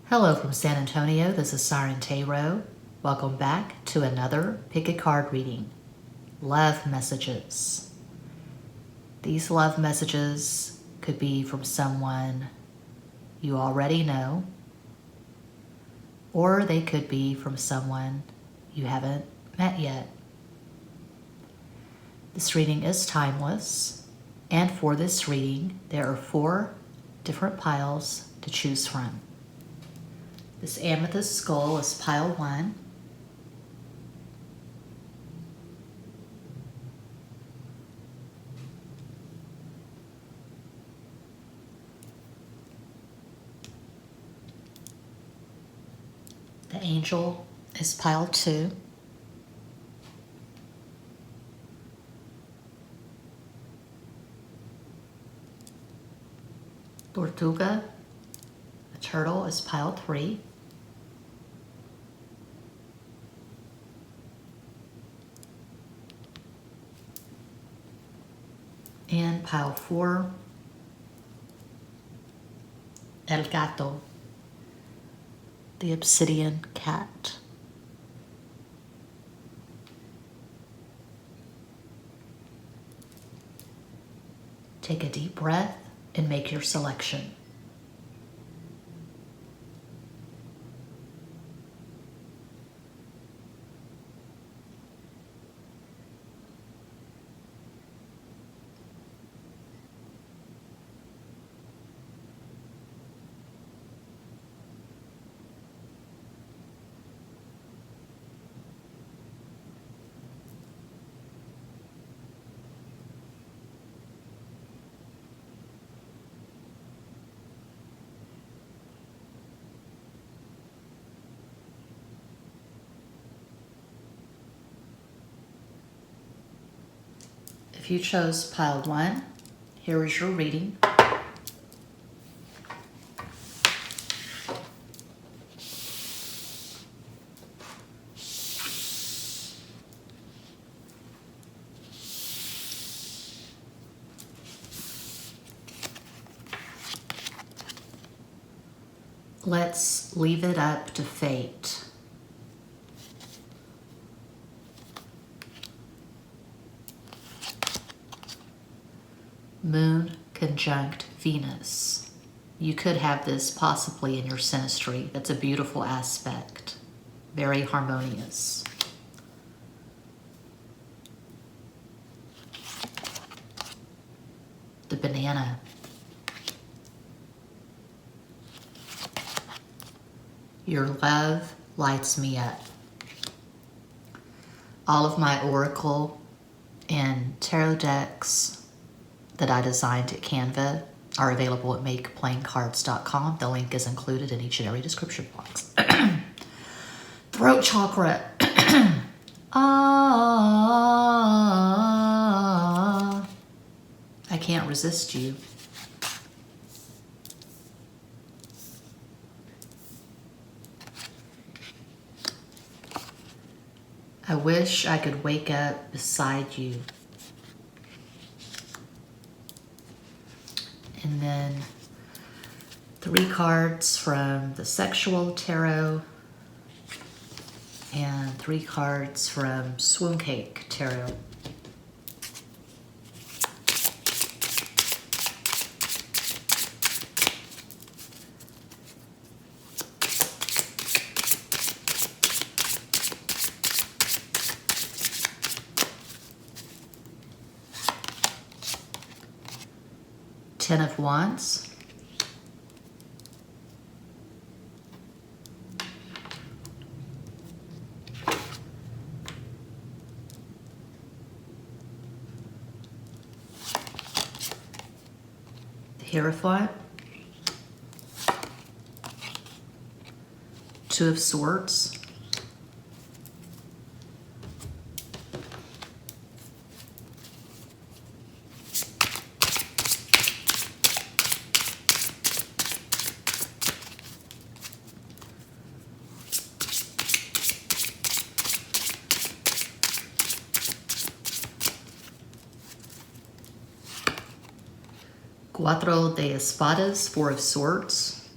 Hello from San Antonio, this is Siren Tarot. Welcome back to another Pick a Card reading. Love messages. These love messages could be from someone you already know, or they could be from someone you haven't met yet. This reading is timeless, and for this reading, there are 4 different piles to choose from. This amethyst skull is pile 1. The angel is pile 2. Tortuga, the turtle, is pile 3. And pile 4, El Gato, the obsidian cat. Take a deep breath and make your selection. If you chose pile 1, here is your reading. Let's leave it up to fate. Moon conjunct Venus. You could have this possibly in your synastry. That's a beautiful aspect. Very harmonious. The banana. Your love lights me up. All of my oracle and tarot decks that I designed at Canva are available at makeplayingcards.com. The link is included in each and every description box. Throat chakra. Ah, I can't resist you. I wish I could wake up beside you. And then 3 cards from the sexual tarot and 3 cards from Swoon Cake Tarot. Ten of Wands. The Hierophant. 2 of Swords. Cuatro de Espadas, 4 of Swords.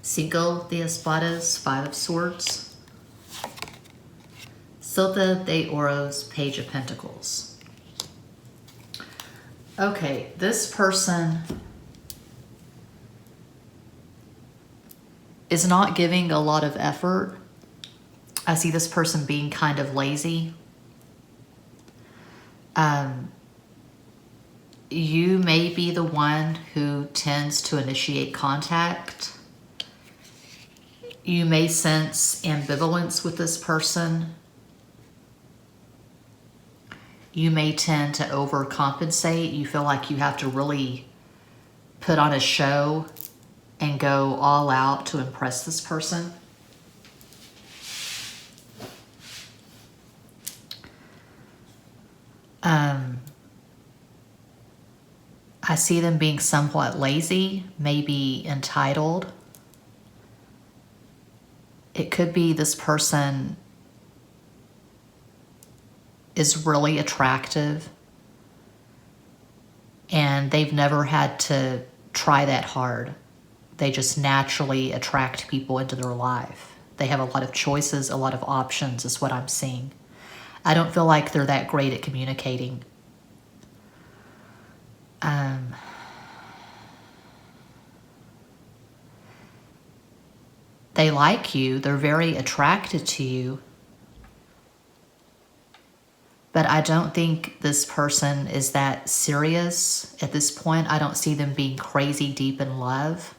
Cinco de Espadas, Five of Swords. Silta de Oros, Page of Pentacles. Okay, this person is not giving a lot of effort. I see this person being kind of lazy. You may be the one who tends to initiate contact. You may sense ambivalence with this person. You may tend to overcompensate. You feel like you have to really put on a show and go all out to impress this person. I see them being somewhat lazy, maybe entitled. It could be this person is really attractive and they've never had to try that hard. They just naturally attract people into their life. They have a lot of choices, a lot of options is what I'm seeing. I don't feel like they're that great at communicating. They like you. They're very attracted to you. But I don't think this person is that serious at this point. I don't see them being crazy deep in love.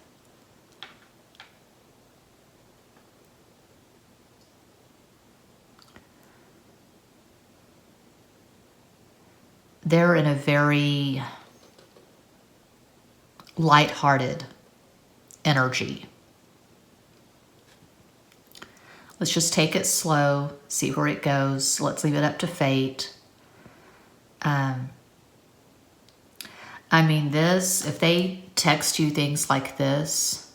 They're in a very lighthearted energy. Let's just take it slow, see where it goes. Let's leave it up to fate. I mean, this, if they text you things like this,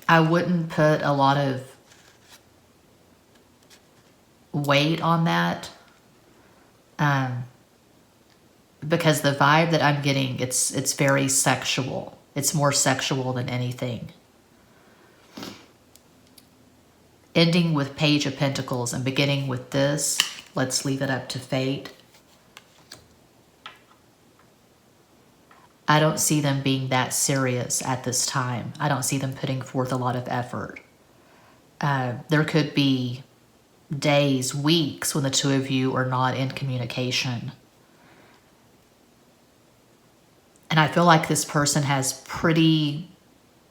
I wouldn't put a lot of weight on that. Because the vibe that I'm getting, it's very sexual. It's more sexual than anything. Ending with Page of Pentacles and beginning with this, let's leave it up to fate. I don't see them being that serious at this time. I don't see them putting forth a lot of effort. There could be days, weeks when the two of you are not in communication. And I feel like this person has pretty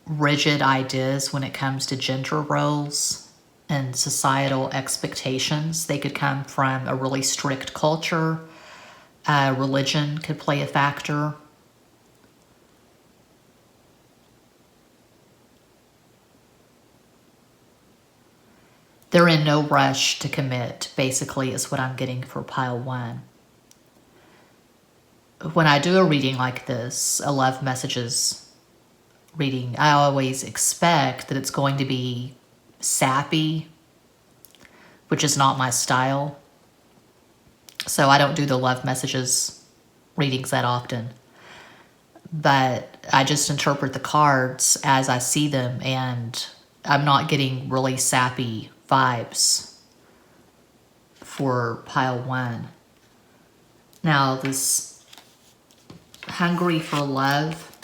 rigid ideas when it comes to gender roles and societal expectations. They could come from a really strict culture. Religion could play a factor. They're in no rush to commit, basically, is what I'm getting for pile one. When I do a reading like this, a love messages reading, I always expect that it's going to be sappy, which is not my style. So I don't do the love messages readings that often. But I just interpret the cards as I see them, and I'm not getting really sappy vibes for pile one. Now, this Hungry for Love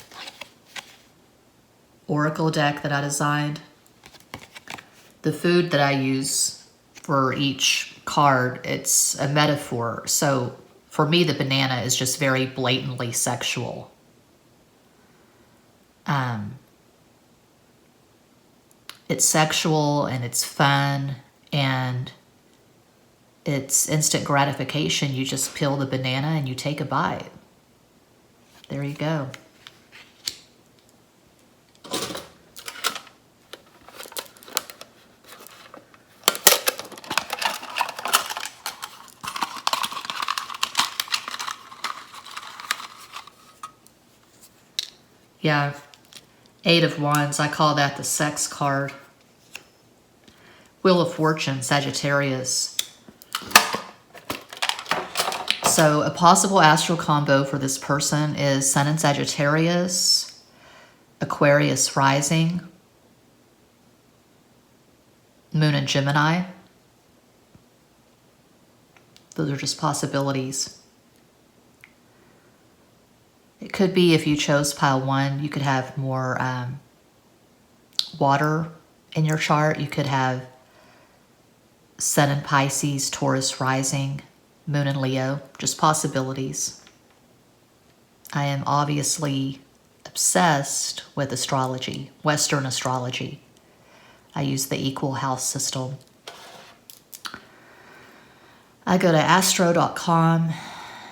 oracle deck that I designed, the food that I use for each card, it's a metaphor. So for me, the banana is just very blatantly sexual. It's sexual and it's fun and it's instant gratification. You just peel the banana and you take a bite. There you go. Yeah, Eight of Wands, I call that the sex card. Wheel of Fortune, Sagittarius. So a possible astral combo for this person is Sun and Sagittarius, Aquarius rising, Moon in Gemini. Those are just possibilities. It could be if you chose pile 1, you could have more water in your chart. You could have Sun in Pisces, Taurus rising, Moon in Leo, just possibilities. I am obviously obsessed with astrology, Western astrology. I use the equal house system. I go to astro.com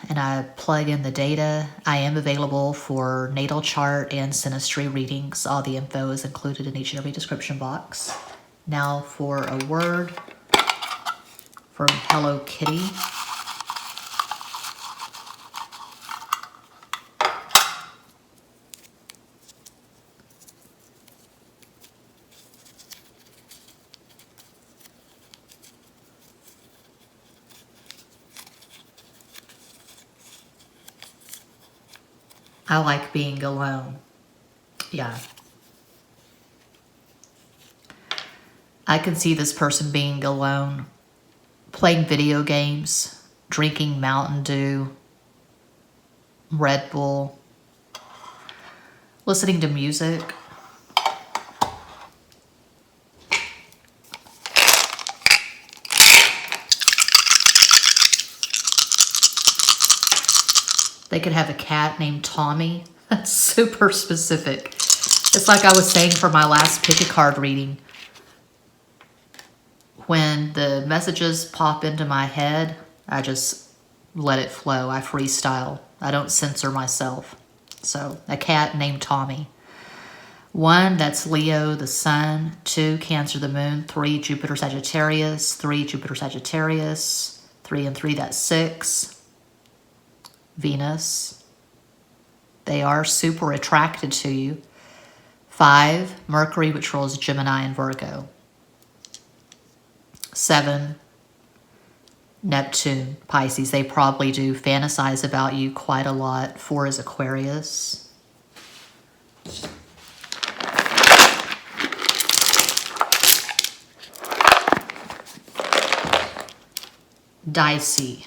and I plug in the data. I am available for natal chart and synastry readings. All the info is included in each and every description box. Now for a word from Hello Kitty. I like being alone. Yeah. I can see this person being alone, playing video games, drinking Mountain Dew, Red Bull, listening to music. They could have a cat named Tommy. That's super specific. It's like I was saying for my last pick a card reading. When the messages pop into my head, I just let it flow. I freestyle. I don't censor myself. So, a cat named Tommy. 1, that's Leo, the Sun. 2, Cancer, the Moon. 3, Jupiter, Sagittarius. 3, Jupiter, Sagittarius. 3 and 3, that's 6. Venus. They are super attracted to you. 5, Mercury, which rules Gemini and Virgo. 7, Neptune, Pisces. They probably do fantasize about you quite a lot. 4 is Aquarius. Dicey.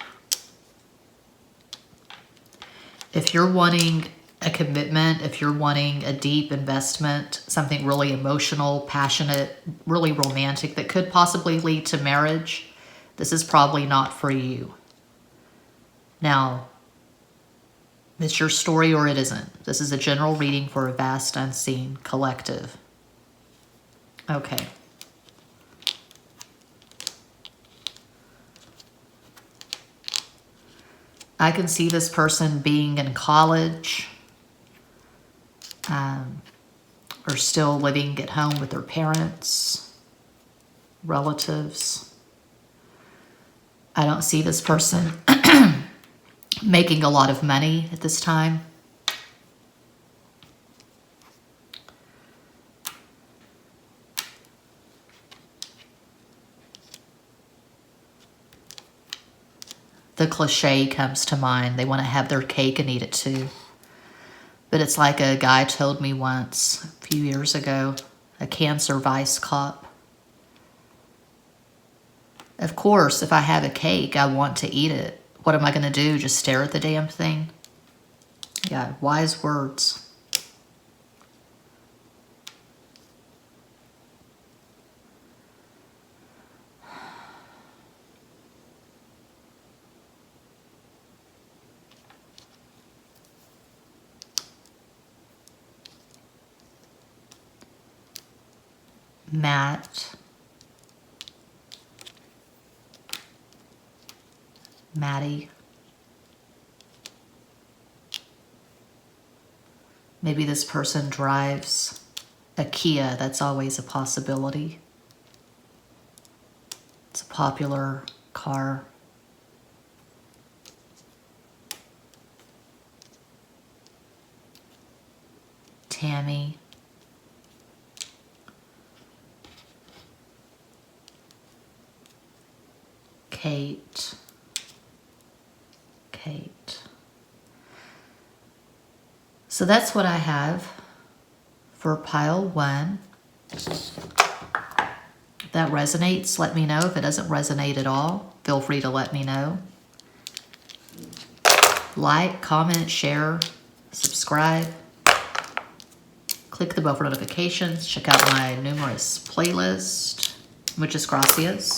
If you're wanting a commitment, if you're wanting a deep investment, something really emotional, passionate, really romantic that could possibly lead to marriage, this is probably not for you. Now, it's your story or it isn't. This is a general reading for a vast, unseen collective. Okay. I can see this person being in college, or still living at home with their parents, relatives. I don't see this person making a lot of money at this time. The cliche comes to mind. They want to have their cake and eat it too. But it's like a guy told me once, a few years ago, a cancer vice cop. Of course, if I have a cake, I want to eat it. What am I going to do? Just stare at the damn thing? Yeah, wise words. Matt, Maddie. Maybe this person drives a Kia. That's always a possibility. It's a popular car. Tammy. Kate. So that's what I have for pile 1. If that resonates, let me know. If it doesn't resonate at all, feel free to let me know. Like, comment, share, subscribe. Click the bell for notifications. Check out my numerous playlists. Muchas gracias.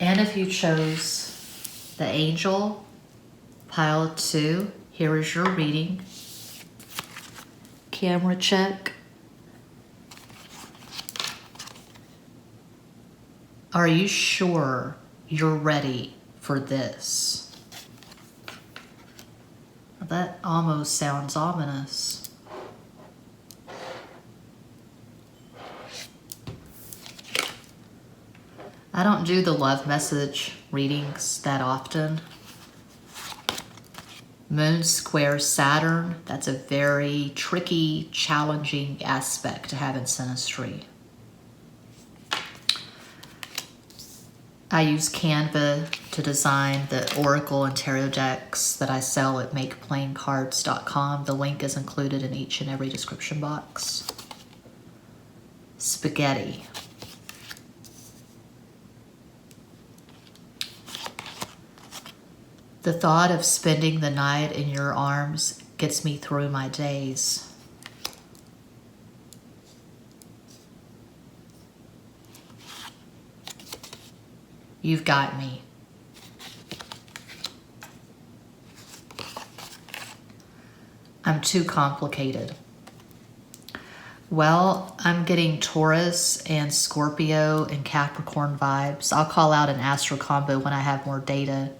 And if you chose the angel, pile 2, here is your reading. Camera check. Are you sure you're ready for this? That almost sounds ominous. I don't do the love message readings that often. Moon square Saturn, that's a very tricky, challenging aspect to have in synastry. I use Canva to design the Oracle and Tarot decks that I sell at makeplaincards.com. The link is included in each and every description box. Spaghetti. The thought of spending the night in your arms gets me through my days. You've got me. I'm too complicated. Well, I'm getting Taurus and Scorpio and Capricorn vibes. I'll call out an astro combo when I have more data.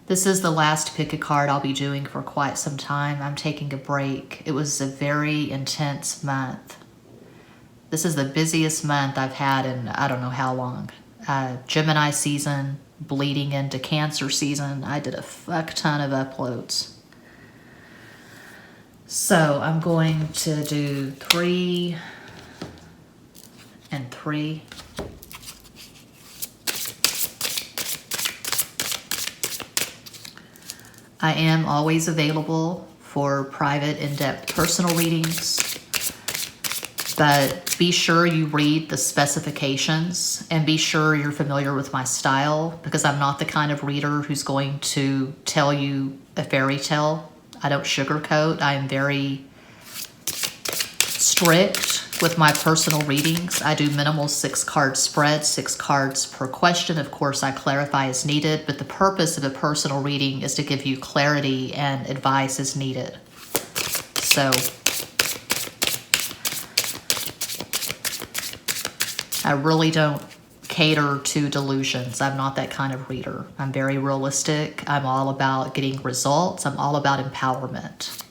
This is the last pick a card I'll be doing for quite some time. I'm taking a break. It was a very intense month. This is the busiest month I've had in I don't know how long. Gemini season, bleeding into Cancer season. I did a fuck ton of uploads. So I'm going to do 3 and 3. I am always available for private, in-depth personal readings, but be sure you read the specifications and be sure you're familiar with my style, because I'm not the kind of reader who's going to tell you a fairy tale. I don't sugarcoat. I am very strict with my personal readings. I do minimal 6-card spreads, 6 cards per question. Of course, I clarify as needed, but the purpose of a personal reading is to give you clarity and advice as needed. So I really don't cater to delusions. I'm not that kind of reader. I'm very realistic. I'm all about getting results. I'm all about empowerment.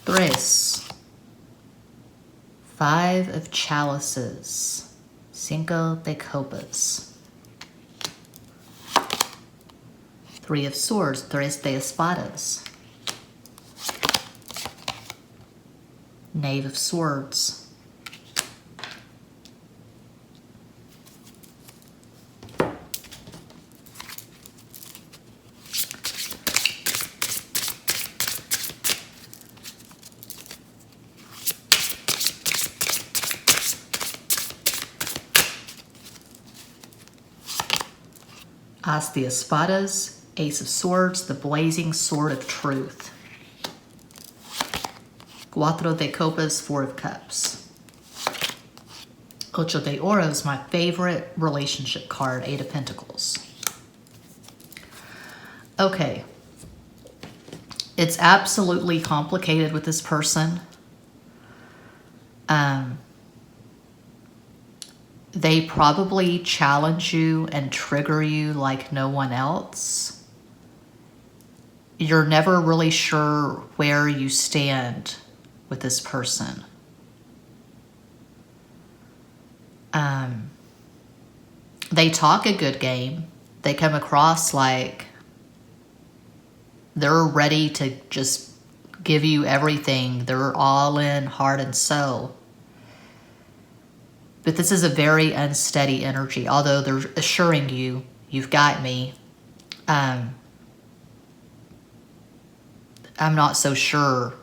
Tres. 5 of chalices. 5 de copas. 3 of swords. 3 de espadas. Knave of swords. As de espadas, Ace of Swords, the blazing sword of truth. 4 de copas, 4 of cups. 8 de oros, my favorite relationship card, 8 of pentacles. Okay. It's absolutely complicated with this person. they probably challenge you and trigger you like no one else. You're never really sure where you stand with this person. They talk a good game. They come across like they're ready to just give you everything. They're all in, heart and soul. But this is a very unsteady energy, although they're assuring you, you've got me. I'm not so sure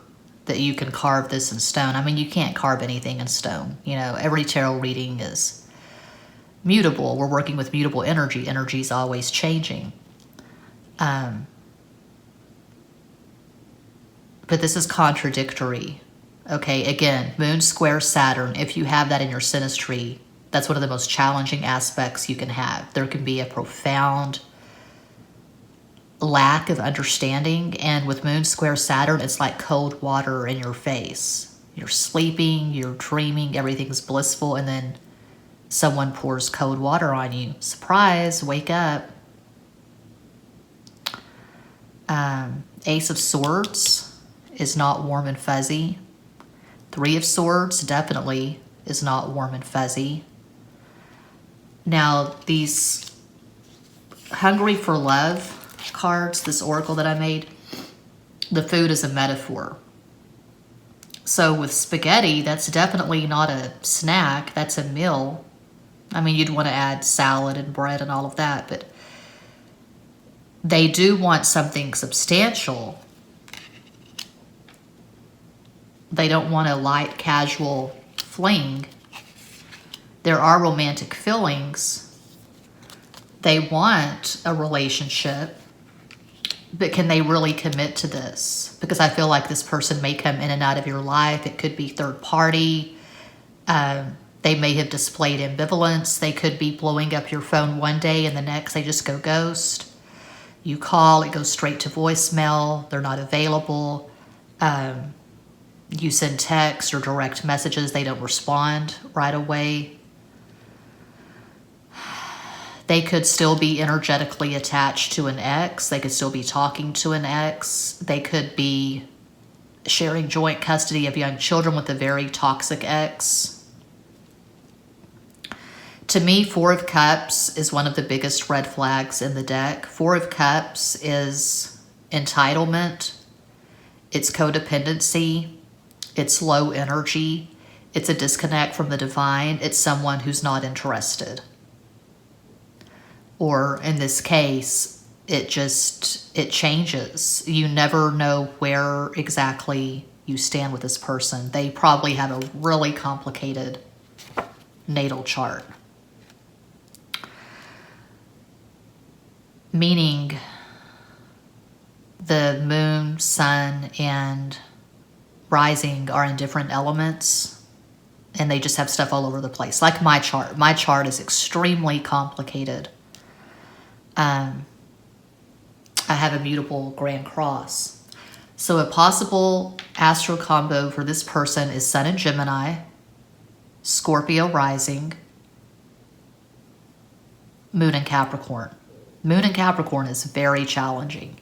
that you can carve this in stone. I mean, you can't carve anything in stone. You know, every tarot reading is mutable. We're working with mutable energy. Energy is always changing. But this is contradictory. Okay, again, Moon square Saturn. If you have that in your synastry, that's one of the most challenging aspects you can have. There can be a profound lack of understanding, and with Moon square Saturn, it's like cold water in your face. You're sleeping, you're dreaming, everything's blissful, and then someone pours cold water on you. Surprise, wake up. Ace of Swords is not warm and fuzzy. Three of Swords definitely is not warm and fuzzy. Now, these Hungry for Love cards, this oracle that I made, the food is a metaphor. So with spaghetti, that's definitely not a snack, that's a meal. I mean, you'd want to add salad and bread and all of that, but they do want something substantial. They don't want a light, casual fling. There are romantic feelings. They want a relationship, but can they really commit to this? Because I feel like this person may come in and out of your life. It could be third party. They may have displayed ambivalence. They could be blowing up your phone one day and the next they just go ghost. You call, it goes straight to voicemail. They're not available. You send texts or direct messages. They don't respond right away. They could still be energetically attached to an ex. They could still be talking to an ex. They could be sharing joint custody of young children with a very toxic ex. To me, Four of Cups is one of the biggest red flags in the deck. Four of Cups is entitlement. It's codependency. It's low energy. It's a disconnect from the divine. It's someone who's not interested. Or in this case, it changes. You never know where exactly you stand with this person. They probably have a really complicated natal chart. Meaning the moon, sun, and rising are in different elements, and they just have stuff all over the place. Like my chart. My chart is extremely complicated. I have a mutable Grand Cross. So a possible astro combo for this person is Sun in Gemini, Scorpio rising, Moon in Capricorn. Moon in Capricorn is very challenging.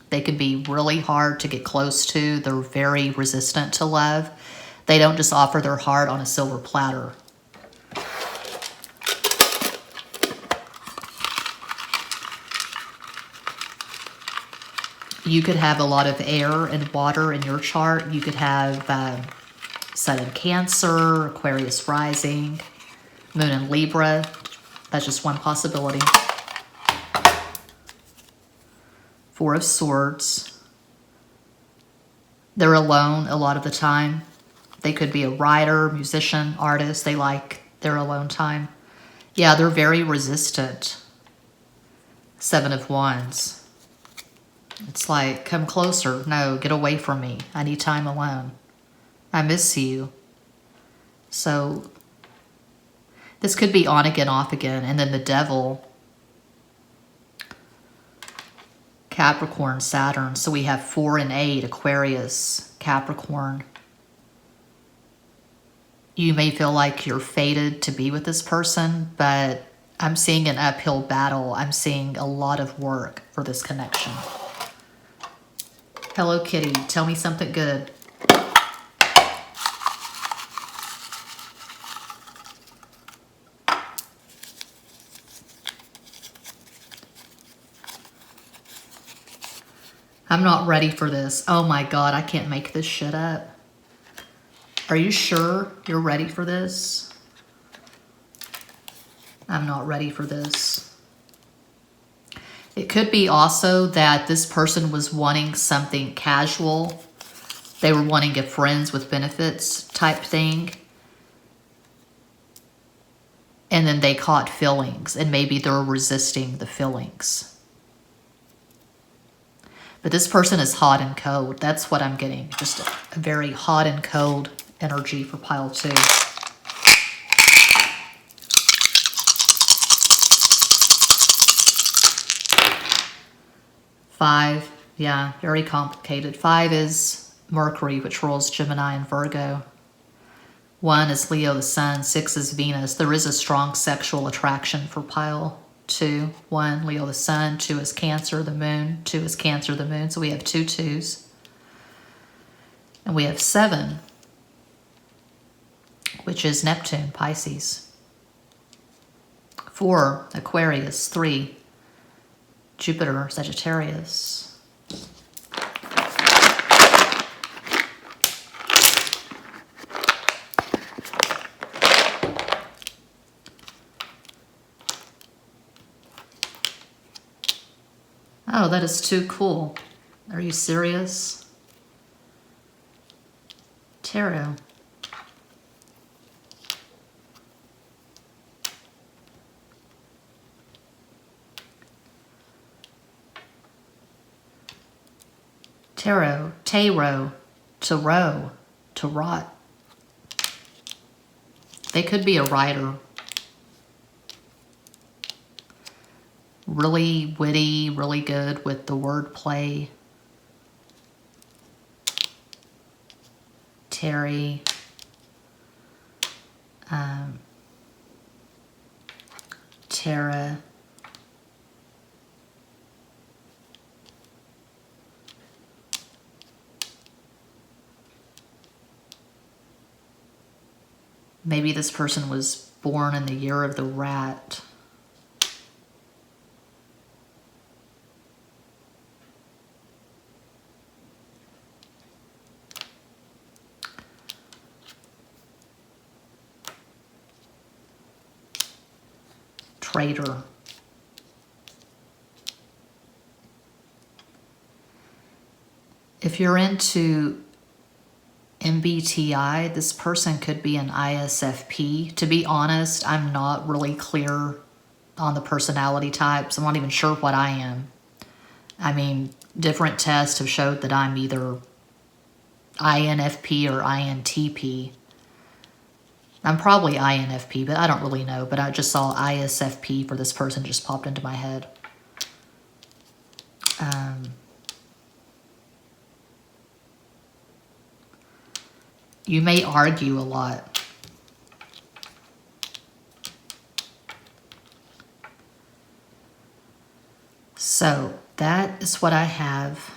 They can be really hard to get close to. They're very resistant to love. They don't just offer their heart on a silver platter. You could have a lot of air and water in your chart. You could have Sun in Cancer, Aquarius rising, Moon in Libra. That's just one possibility. Four of Swords. They're alone a lot of the time. They could be a writer, musician, artist. They like their alone time. Yeah, they're very resistant. Seven of Wands. It's like, come closer. No, get away from me. I need time alone. I miss you. So this could be on again, off again. And then the Devil, Capricorn, Saturn. So we have 4 and 8, Aquarius, Capricorn. you may feel like you're fated to be with this person, but I'm seeing an uphill battle. I'm seeing a lot of work for this connection. Hello, Kitty. Tell me something good. I'm not ready for this. Oh my God, I can't make this shit up. Are you sure you're ready for this? I'm not ready for this. It could be also that this person was wanting something casual. They were wanting a friends with benefits type thing. And then they caught feelings, and maybe they're resisting the feelings. But this person is hot and cold. That's what I'm getting. Just a very hot and cold energy for pile 2. Five, yeah, very complicated. 5 is Mercury, which rules Gemini and Virgo. 1 is Leo, the Sun. 6 is Venus. There is a strong sexual attraction for pile 2. 1, Leo, the Sun. 2 is Cancer, the Moon. 2 is Cancer, the Moon. So we have 2 2s. And we have 7, which is Neptune, Pisces. 4, Aquarius. 3, Jupiter, Sagittarius. Oh, that is too cool. Are you serious? Tarot. Tarot, tarot, to row, to rot. They could be a writer. Really witty, really good with the wordplay. Terry. Tara. Maybe this person was born in the year of the rat. Traitor. If you're into MBTI, this person could be an ISFP. To be honest, I'm not really clear on the personality types. I'm not even sure what I am. I mean, different tests have showed that I'm either INFP or INTP. I'm probably INFP, but I don't really know. But I just saw ISFP for this person, just popped into my head. You may argue a lot. So that is what I have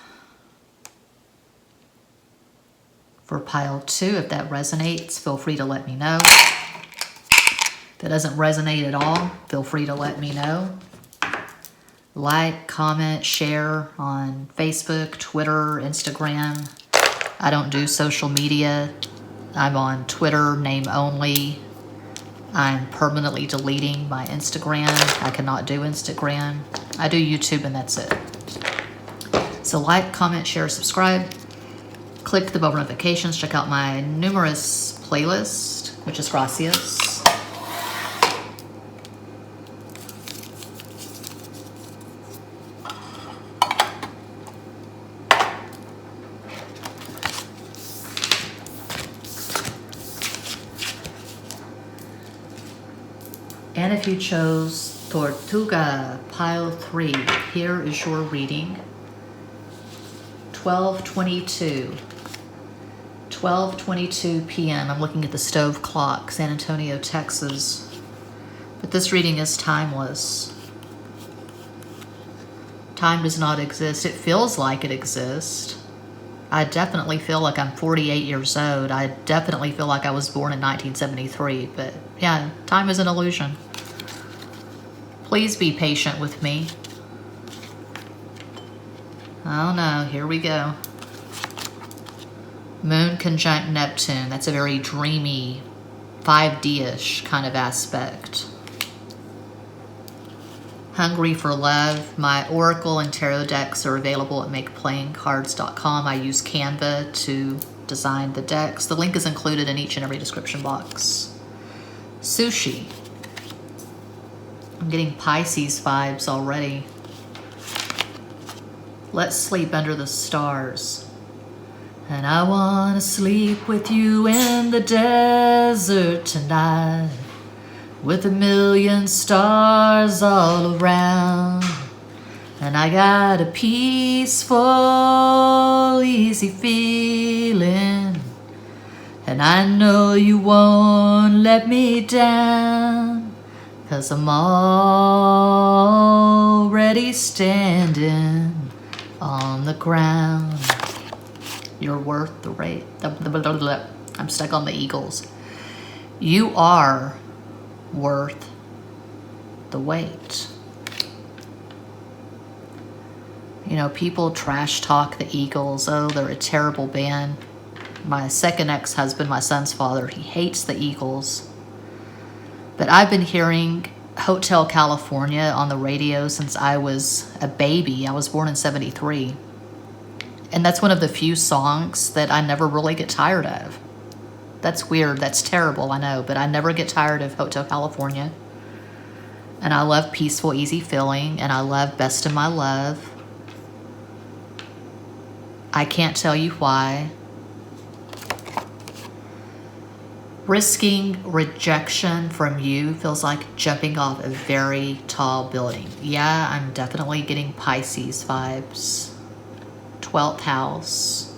for pile 2. If that resonates, feel free to let me know. If it doesn't resonate at all, feel free to let me know. Like, comment, share on Facebook, Twitter, Instagram. I don't do social media. I'm on Twitter, name only. I'm permanently deleting my Instagram. I cannot do Instagram. I do YouTube and that's it. So like, comment, share, subscribe. Click the bell notifications. Check out my numerous playlist, which is gracias. And if you chose Tortuga, pile 3, here is your reading. 12/22, 12:22 p.m. I'm looking at the stove clock, San Antonio, Texas. But this reading is timeless. Time does not exist. It feels like it exists. I definitely feel like I'm 48 years old. I definitely feel like I was born in 1973. But yeah, time is an illusion. Please be patient with me. Oh no, here we go. Moon conjunct Neptune. That's a very dreamy, 5D-ish kind of aspect. Hungry for love. My Oracle and Tarot decks are available at makeplayingcards.com. I use Canva to design the decks. The link is included in each and every description box. Sushi. I'm getting Pisces vibes already. Let's sleep under the stars. And I want to sleep with you in the desert tonight, with 1,000,000 stars all around. And I got a peaceful, easy feeling, and I know you won't let me down, 'cause I'm already standing on the ground. You're worth the rate. I'm stuck on the Eagles. You are worth the wait. You know, people trash talk the Eagles. Oh, they're a terrible band. My second ex-husband, my son's father, he hates the Eagles. But I've been hearing Hotel California on the radio since I was a baby. I was born in 73. And that's one of the few songs that I never really get tired of. That's weird. That's terrible, I know. But I never get tired of Hotel California. And I love Peaceful, Easy Feeling. And I love Best of My Love. I can't tell you why. Risking rejection from you feels like jumping off a very tall building. Yeah, I'm definitely getting Pisces vibes. 12th house.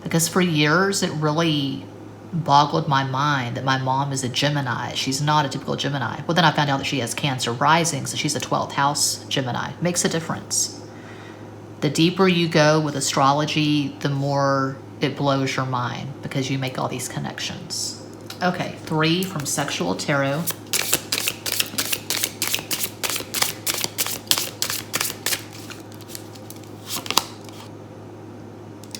Because for years it really boggled my mind that my mom is a Gemini. She's not a typical Gemini. Well, then I found out that she has Cancer rising, so she's a 12th house Gemini. Makes a difference. The deeper you go with astrology, the more it blows your mind because you make all these connections. Okay, 3 from Sexual Tarot.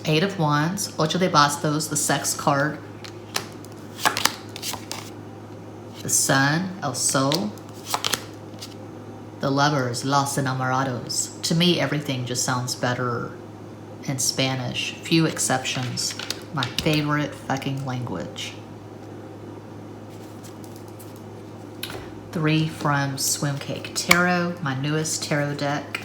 Eight of Wands, Ocho de Bastos, the sex card. The Sun, El Sol. The Lovers, Los Enamorados. To me, everything just sounds better in Spanish. Few exceptions. My favorite fucking language. 3 from Swimcake Tarot, my newest tarot deck.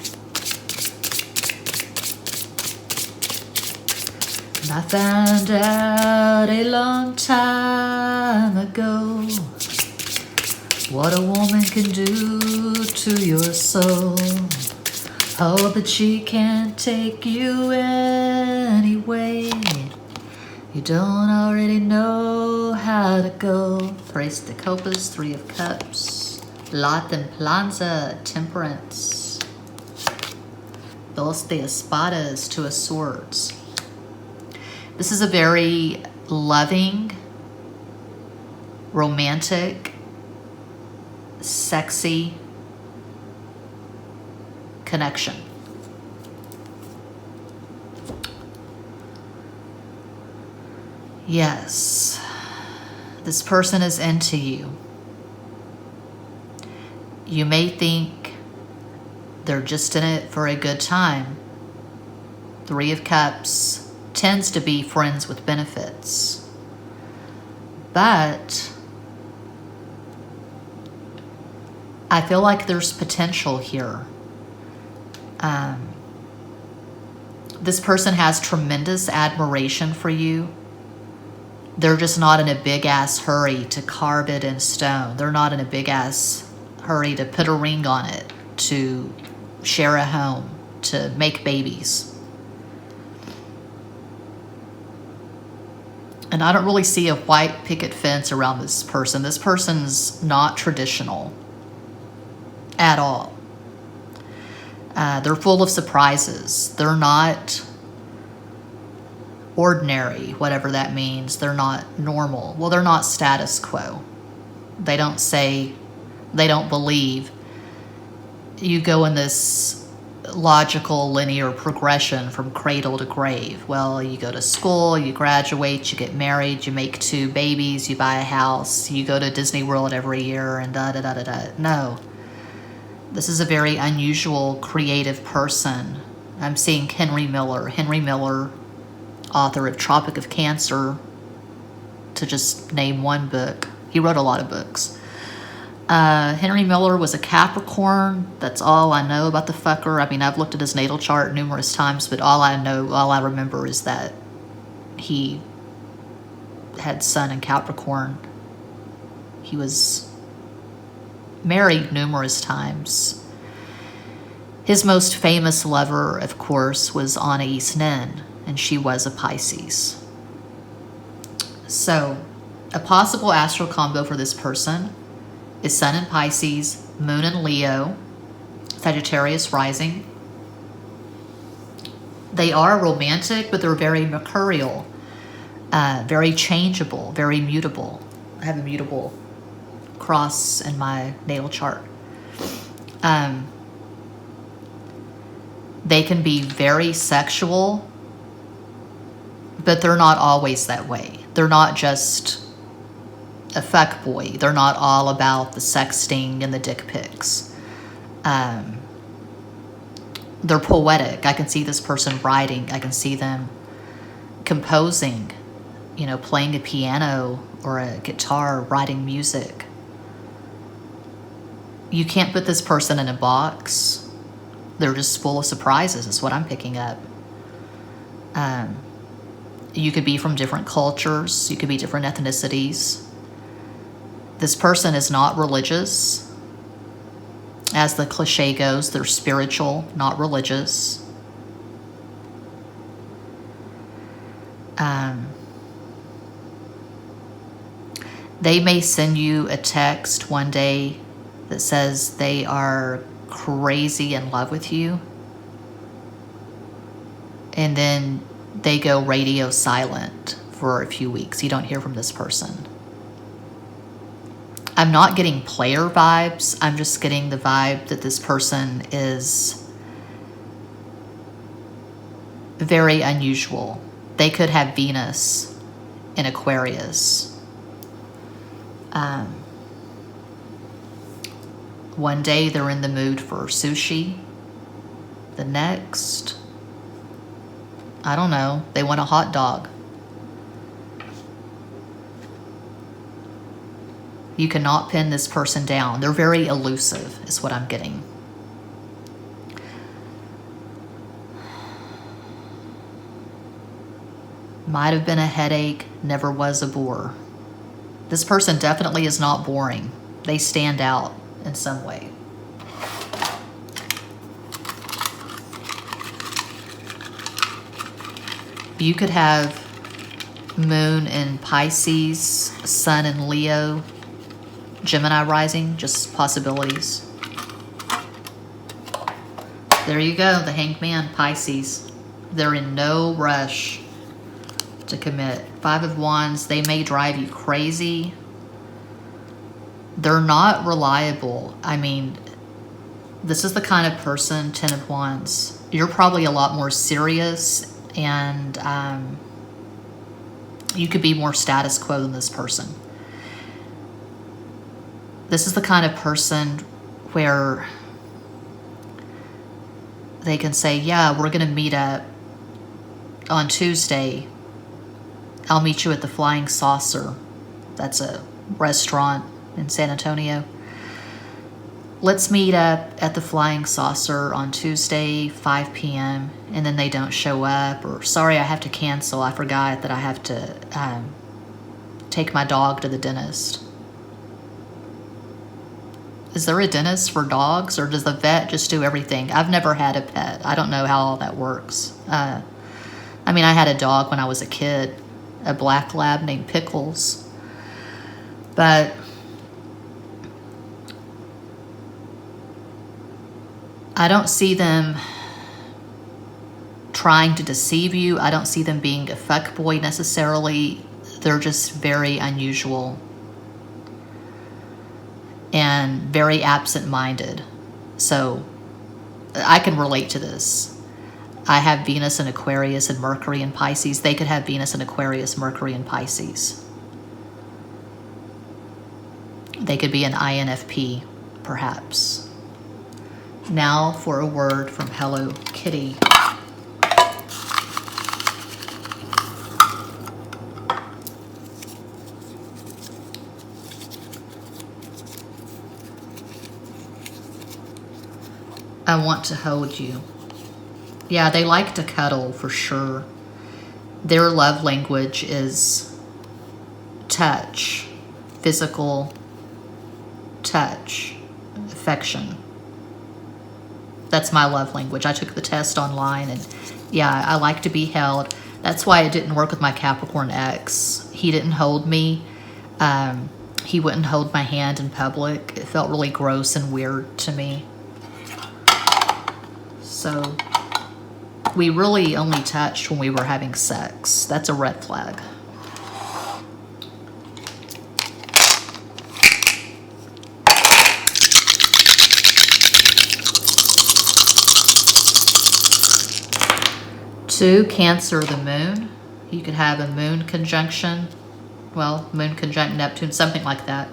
And I found out a long time ago what a woman can do to your soul. Oh, but she can't take you anyway. You don't already know how to go. Tres de Copas, 3 of Cups. La Templanza, Temperance. Dos de Espadas, 2 of Swords. This is a very loving, romantic, sexy connection. Yes, this person is into you. You may think they're just in it for a good time. 3 of Cups tends to be friends with benefits. But I feel like there's potential here. This person has tremendous admiration for you. They're just not in a big-ass hurry to carve it in stone. They're not in a big-ass hurry to put a ring on it, to share a home, to make babies. And I don't really see a white picket fence around this person. This person's not traditional at all. They're full of surprises. They're not ordinary, whatever that means. They're not normal. Well, they're not status quo. They don't say, they don't believe. You go in this logical linear progression from cradle to grave. Well, you go to school, you graduate, you get married, you make 2 babies, you buy a house, you go to Disney World every year, and da-da-da-da-da. No. This is a very unusual, creative person. I'm seeing Henry Miller. Henry Miller, author of Tropic of Cancer, to just name one book. He wrote a lot of books. Henry Miller was a Capricorn. That's all I know about the fucker. I mean, I've looked at his natal chart numerous times, but all I remember is that he had Sun in Capricorn. He was married numerous times. His most famous lover, of course, was Anais Nin, and she was a Pisces. So, a possible astral combo for this person is Sun in Pisces, Moon in Leo, Sagittarius rising. They are romantic, but they're very mercurial, very changeable, very mutable. I have a mutable cross in my natal chart. They can be very sexual, but they're not always that way. They're not just a fuckboy. They're not all about the sexting and the dick pics. They're poetic. I can see this person writing. I can see them composing, playing a piano or a guitar, writing music. You can't put this person in a box. They're just full of surprises, is what I'm picking up. You could be from different cultures. You could be different ethnicities. This person is not religious. As the cliche goes, they're spiritual, not religious. They may send you a text one day that says they are crazy in love with you. And then they go radio silent for a few weeks. You don't hear from this person. I'm not getting player vibes. I'm just getting the vibe that this person is very unusual. They could have Venus in Aquarius. One day they're in the mood for sushi. The next, I don't know, they want a hot dog. You cannot pin this person down. They're very elusive, is what I'm getting. Might have been a headache, never was a bore. This person definitely is not boring. They stand out in some way. You could have Moon in Pisces, Sun in Leo, Gemini rising, just possibilities. There you go, the Hanged Man, Pisces. They're in no rush to commit. 5 of Wands, they may drive you crazy. They're not reliable. I mean, this is the kind of person, 10 of Wands, you're probably a lot more serious, and you could be more status quo than this person. This is the kind of person where they can say, yeah, we're going to meet up on Tuesday. I'll meet you at the Flying Saucer. That's a restaurant in San Antonio. Let's meet up at the Flying Saucer on Tuesday, 5 p.m. And then they don't show up, or sorry, I have to cancel. I forgot that I have to take my dog to the dentist. Is there a dentist for dogs, or does the vet just do everything? I've never had a pet. I don't know how all that works. I mean, I had a dog when I was a kid, a black lab named Pickles. But I don't see them trying to deceive you. I don't see them being a fuckboy necessarily. They're just very unusual and very absent-minded. So I can relate to this. I have Venus in Aquarius and Mercury in Pisces. They could have Venus in Aquarius, Mercury in Pisces. They could be an INFP, perhaps. Now for a word from Hello Kitty. I want to hold you. Yeah, they like to cuddle for sure. Their love language is touch, physical touch, affection. That's my love language. I took the test online, and yeah, I like to be held. That's why it didn't work with my Capricorn ex. He didn't hold me. He wouldn't hold my hand in public. It felt really gross and weird to me. So we really only touched when we were having sex. That's a red flag. Two, Cancer, the moon. You could have a moon conjunction. Well, moon conjunct Neptune, something like that.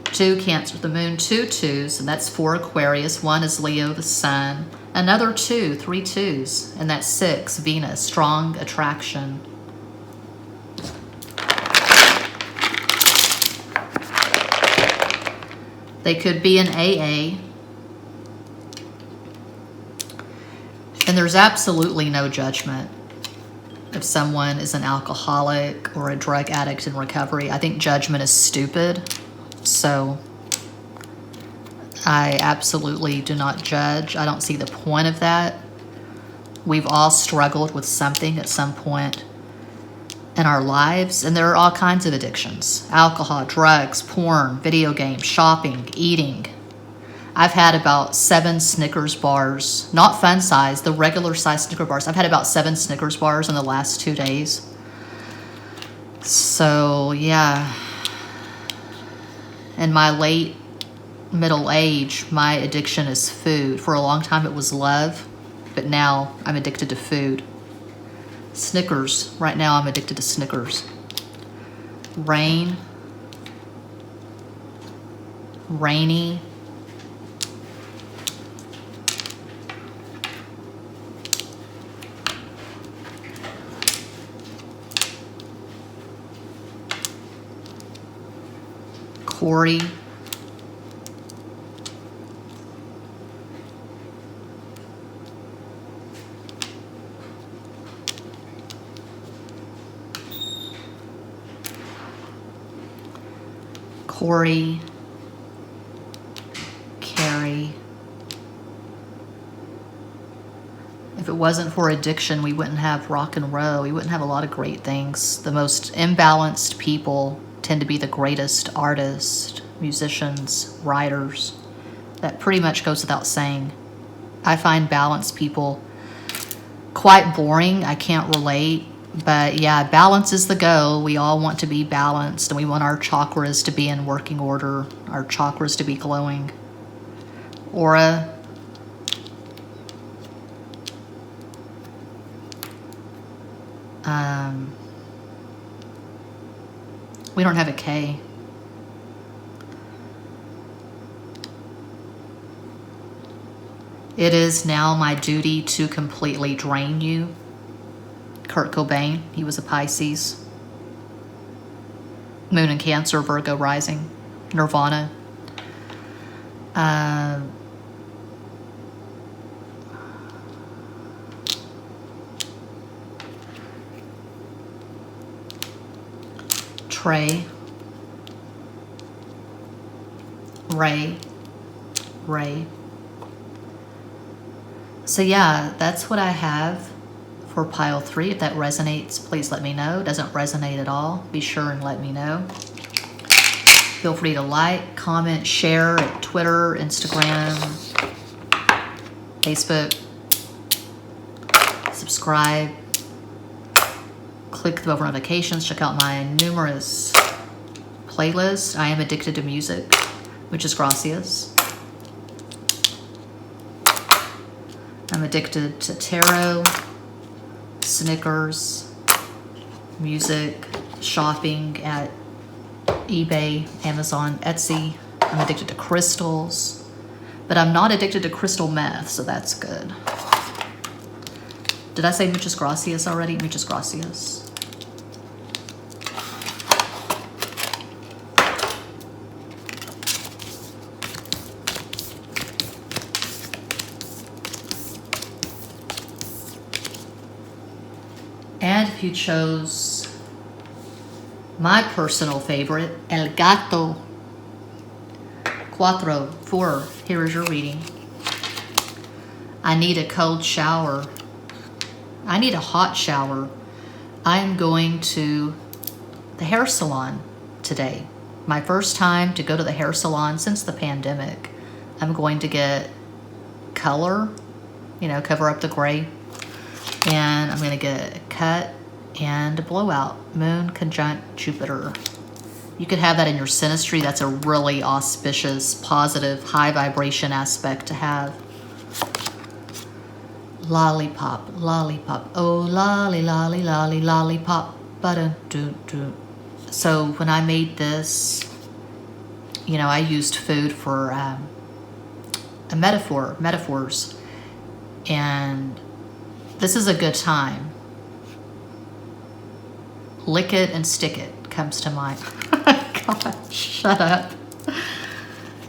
Two, Cancer, the moon, two twos, and that's four Aquarius. One is Leo, the sun. Another two, three twos, and that's six, Venus, strong attraction. They could be an AA. And there's absolutely no judgment if someone is an alcoholic or a drug addict in recovery. I think judgment is stupid. So I absolutely do not judge. I don't see the point of that. We've all struggled with something at some point in our lives, and there are all kinds of addictions. Alcohol, drugs, porn, video games, shopping, eating. I've had about 7 Snickers bars, not fun size, the regular size Snickers bars. I've had about 7 Snickers bars in the last 2 days. So, yeah. In my late middle age, my addiction is food. For a long time it was love, but now I'm addicted to food. Snickers. Right now I'm addicted to Snickers. Rain. Rainy. Corey. Corey, Carrie. If it wasn't for addiction, we wouldn't have rock and roll. We wouldn't have a lot of great things. The most imbalanced people tend to be the greatest artists, musicians, writers. That pretty much goes without saying. I find balanced people quite boring. I can't relate. But yeah, balance is the goal. We all want to be balanced, and we want our chakras to be in working order, our chakras to be glowing. Aura. We don't have a K. It is now my duty to completely drain you. Kurt Cobain, he was a Pisces. Moon in Cancer, Virgo rising. Nirvana. Trey. Ray. So yeah, that's what I have for pile 3. If that resonates, please let me know. Doesn't resonate at all, be sure and let me know. Feel free to like, comment, share at Twitter, Instagram, Facebook. Subscribe. Click the bell for notifications. Check out my numerous playlists. I am addicted to music, which is gracias. I'm addicted to tarot, Snickers, music, shopping at eBay, Amazon, Etsy. I'm addicted to crystals, but I'm not addicted to crystal meth, so that's good. Did I say muchas gracias already? Muchas gracias. And if you chose my personal favorite, El Gato, 4, here is your reading. I need a cold shower. I need a hot shower. I am going to the hair salon today. My first time to go to the hair salon since the pandemic. I'm going to get color, cover up the gray. And I'm going to get a cut and a blowout. Moon conjunct Jupiter. You could have that in your synastry. That's a really auspicious, positive, high vibration aspect to have. Lollipop, lollipop. Oh, lolly, lolly, lolly, lollipop. Ba-da-doo-doo. So when I made this, I used food for a metaphors. And this is a good time. Lick it and stick it comes to mind. God, shut up.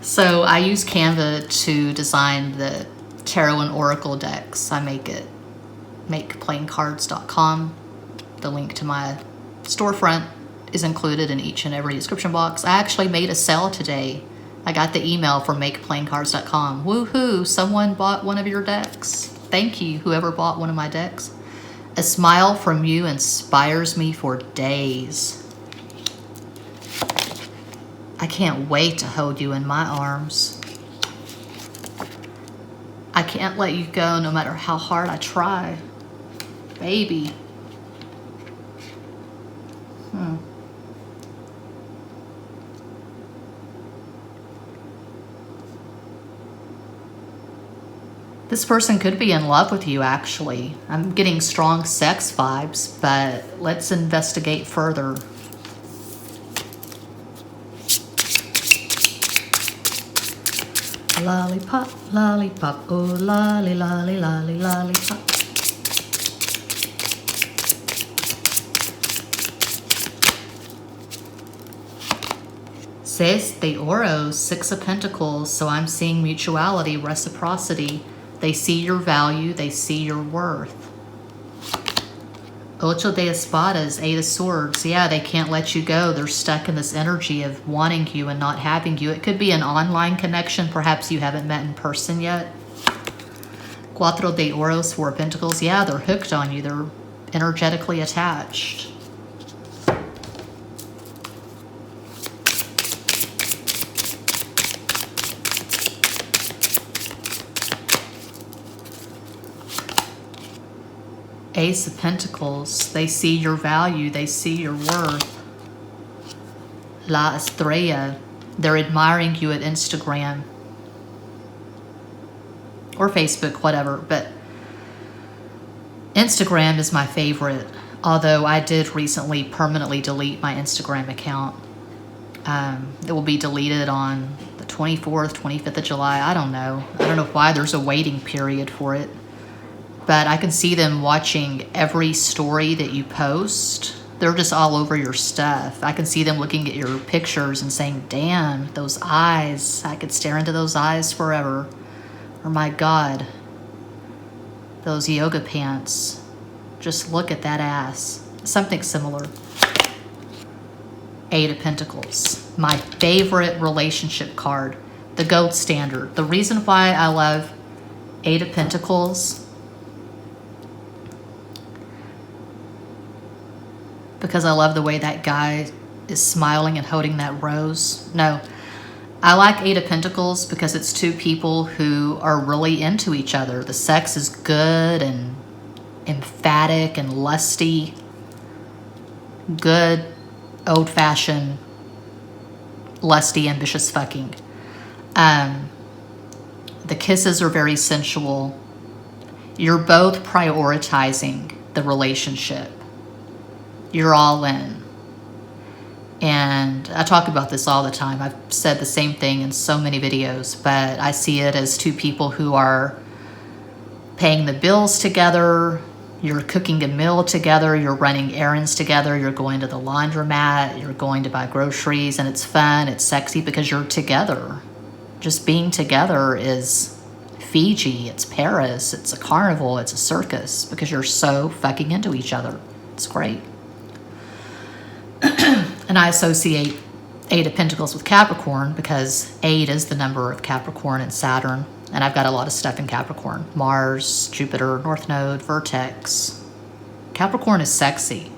So I use Canva to design the tarot and oracle decks. I make it makeplaincards.com. The link to my storefront is included in each and every description box. I actually made a sale today. I got the email from makeplaincards.com. Woohoo, someone bought one of your decks. Thank you, whoever bought one of my decks. A smile from you inspires me for days. I can't wait to hold you in my arms. I can't let you go no matter how hard I try. Baby. This person could be in love with you, actually. I'm getting strong sex vibes, but let's investigate further. Lollipop, lollipop, oh lolly, lolly, lolly, lollipop. Seis de Oros, 6 of Pentacles, so I'm seeing mutuality, reciprocity. They see your value, they see your worth. Ocho de Espadas, 8 of Swords. Yeah, they can't let you go. They're stuck in this energy of wanting you and not having you. It could be an online connection. Perhaps you haven't met in person yet. Cuatro de Oros, 4 of Pentacles. Yeah, they're hooked on you. They're energetically attached. Ace of Pentacles, they see your value, they see your worth. La Estrella, they're admiring you at Instagram or Facebook, whatever, but Instagram is my favorite, although I did recently permanently delete my Instagram account. It will be deleted on the 24th, 25th of July, I don't know why there's a waiting period for it. But I can see them watching every story that you post. They're just all over your stuff. I can see them looking at your pictures and saying, damn, those eyes. I could stare into those eyes forever. Or my God, those yoga pants. Just look at that ass. Something similar. 8 of Pentacles. My favorite relationship card. The gold standard. The reason why I love 8 of Pentacles because I love the way that guy is smiling and holding that rose. No, I like Eight of Pentacles because it's two people who are really into each other. The sex is good and emphatic and lusty. Good, old-fashioned, lusty, ambitious fucking. The kisses are very sensual. You're both prioritizing the relationship. You're all in. And I talk about this all the time. I've said the same thing in so many videos, but I see it as two people who are paying the bills together. You're cooking a meal together. You're running errands together. You're going to the laundromat. You're going to buy groceries, and it's fun. It's sexy because you're together. Just being together is Fiji. It's Paris. It's a carnival. It's a circus because you're so fucking into each other. It's great. And I associate Eight of Pentacles with Capricorn because 8 is the number of Capricorn and Saturn. And I've got a lot of stuff in Capricorn. Mars, Jupiter, North Node, Vertex. Capricorn is sexy.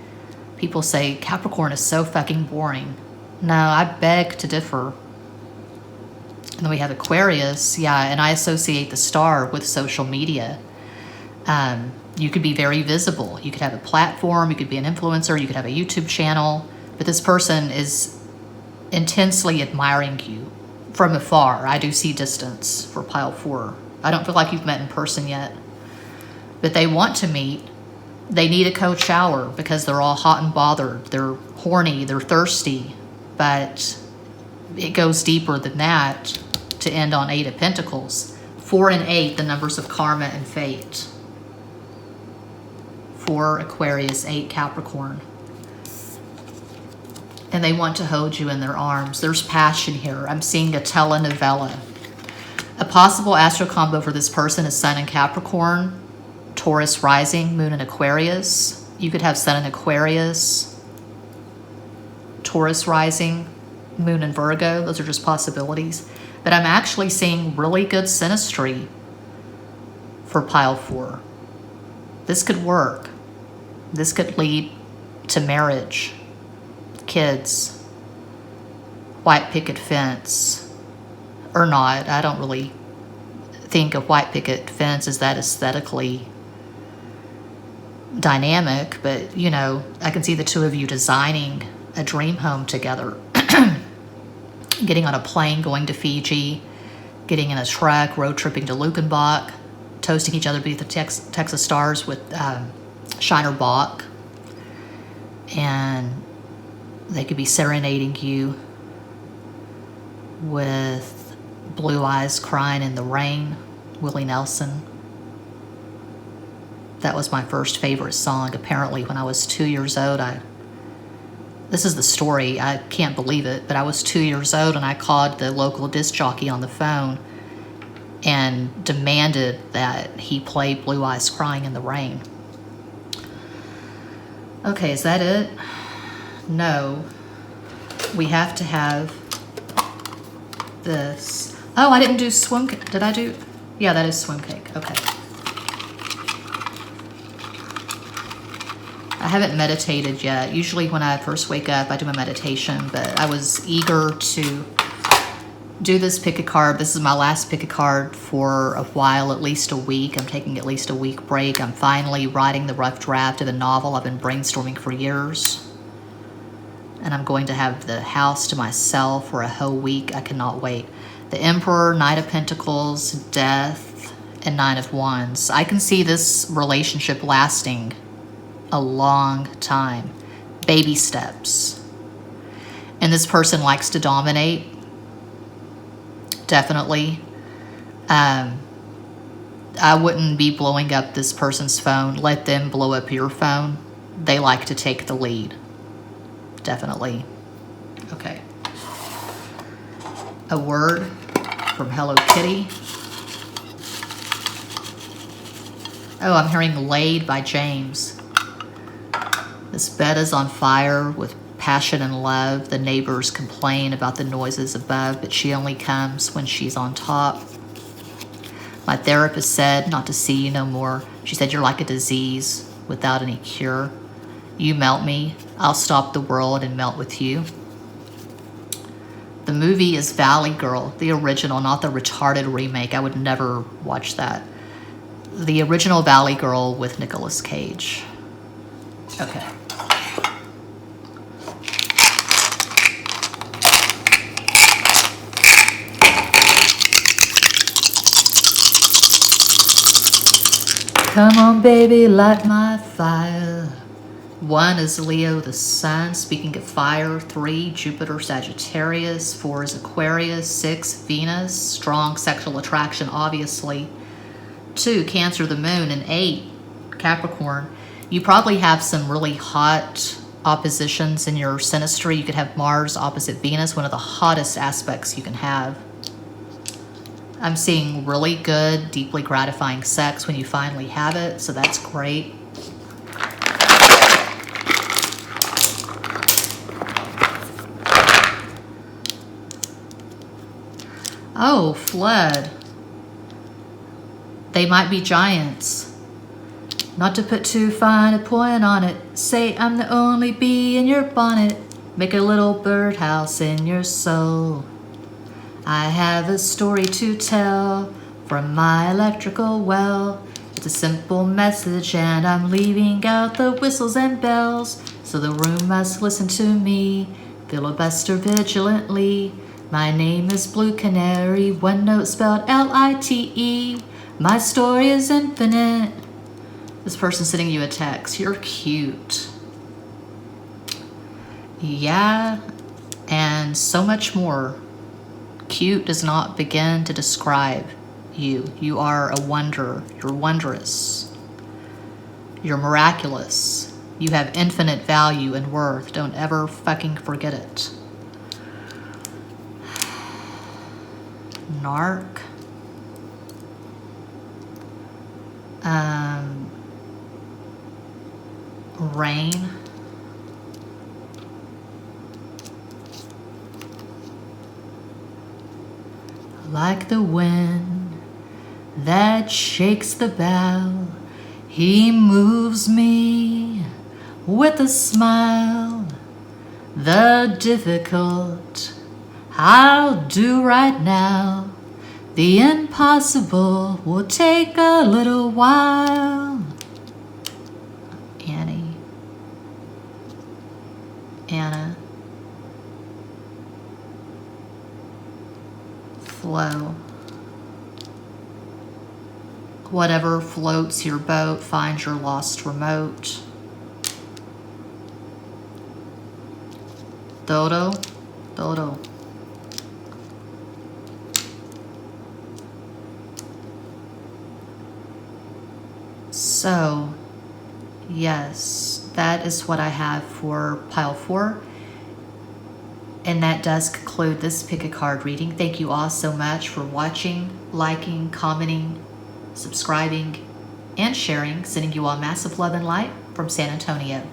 People say Capricorn is so fucking boring. No, I beg to differ. And then we have Aquarius. Yeah, and I associate the star with social media. You could be very visible. You could have a platform. You could be an influencer. You could have a YouTube channel. But this person is intensely admiring you from afar. I do see distance for pile 4. I don't feel like you've met in person yet. But they want to meet. They need a cold shower because they're all hot and bothered. They're horny. They're thirsty. But it goes deeper than that to end on 8 of Pentacles. 4 and 8, the numbers of karma and fate. 4 Aquarius, 8 Capricorn. And they want to hold you in their arms. There's passion here. I'm seeing a telenovela. A possible astro combo for this person is Sun in Capricorn, Taurus rising, Moon in Aquarius. You could have Sun in Aquarius, Taurus rising, Moon in Virgo. Those are just possibilities. But I'm actually seeing really good synastry for pile 4. This could work. This could lead to marriage. Kids, white picket fence, or not. I don't really think a white picket fence is that aesthetically dynamic, but you know, I can see the two of you designing a dream home together. Getting on a plane, going to Fiji, getting in a truck, road tripping to Lukenbach, toasting each other beneath the Texas stars with Shiner Bock, and they could be serenading you with Blue Eyes Crying in the Rain, Willie Nelson. That was my first favorite song. Apparently, when I was 2 years old, this is the story, I can't believe it, but I was 2 years old and I called the local disc jockey on the phone and demanded that he play Blue Eyes Crying in the Rain. Okay, is that it? No, we have to have this. Oh, I didn't do swim cake. Did I do? Yeah, that is swim cake. Okay. I haven't meditated yet. Usually when I first wake up, I do my meditation, but I was eager to do this pick a card. This is my last pick a card for a while, at least a week. I'm taking at least a week break. I'm finally writing the rough draft of a novel I've been brainstorming for years. And I'm going to have the house to myself for a whole week. I cannot wait. The Emperor, Knight of Pentacles, Death, and Nine of Wands. I can see this relationship lasting a long time. Baby steps. And this person likes to dominate. Definitely. I wouldn't be blowing up this person's phone. Let them blow up your phone. They like to take the lead. Definitely. Okay. A word from Hello Kitty. Oh, I'm hearing Laid by James. This bed is on fire with passion and love. The neighbors complain about the noises above, but she only comes when she's on top. My therapist said not to see you no more. She said you're like a disease without any cure. You melt me, I'll stop the world and melt with you. The movie is Valley Girl, the original, not the retarded remake. I would never watch that. The original Valley Girl with Nicolas Cage. Okay. Come on, baby, light my fire. 1 is Leo, the sun, speaking of fire. 3, Jupiter, Sagittarius. 4 is Aquarius. 6, Venus, strong sexual attraction, obviously. 2, Cancer, the moon. And 8, Capricorn. You probably have some really hot oppositions in your synastry. You could have Mars opposite Venus, one of the hottest aspects you can have. I'm seeing really good, deeply gratifying sex when you finally have it, so that's great. Oh, flood. They might be giants. Not to put too fine a point on it, say I'm the only bee in your bonnet, make a little birdhouse in your soul. I have a story to tell from my electrical well. It's a simple message and I'm leaving out the whistles and bells, so the room must listen to me, filibuster vigilantly. My name is Blue Canary, one note spelled L-I-T-E. My story is infinite. This person's sending you a text. You're cute. Yeah, and so much more. Cute does not begin to describe you. You are a wonder. You're wondrous. You're miraculous. You have infinite value and worth. Don't ever fucking forget it. Narc. Rain. Like the wind that shakes the bough, he moves me with a smile. The difficult I'll do right now. The impossible will take a little while. Annie. Anna. Flow. Whatever floats your boat, find your lost remote. Dodo. Dodo. So, yes, that is what I have for pile 4. And that does conclude this pick a card reading. Thank you all so much for watching, liking, commenting, subscribing, and sharing. Sending you all massive love and light from San Antonio.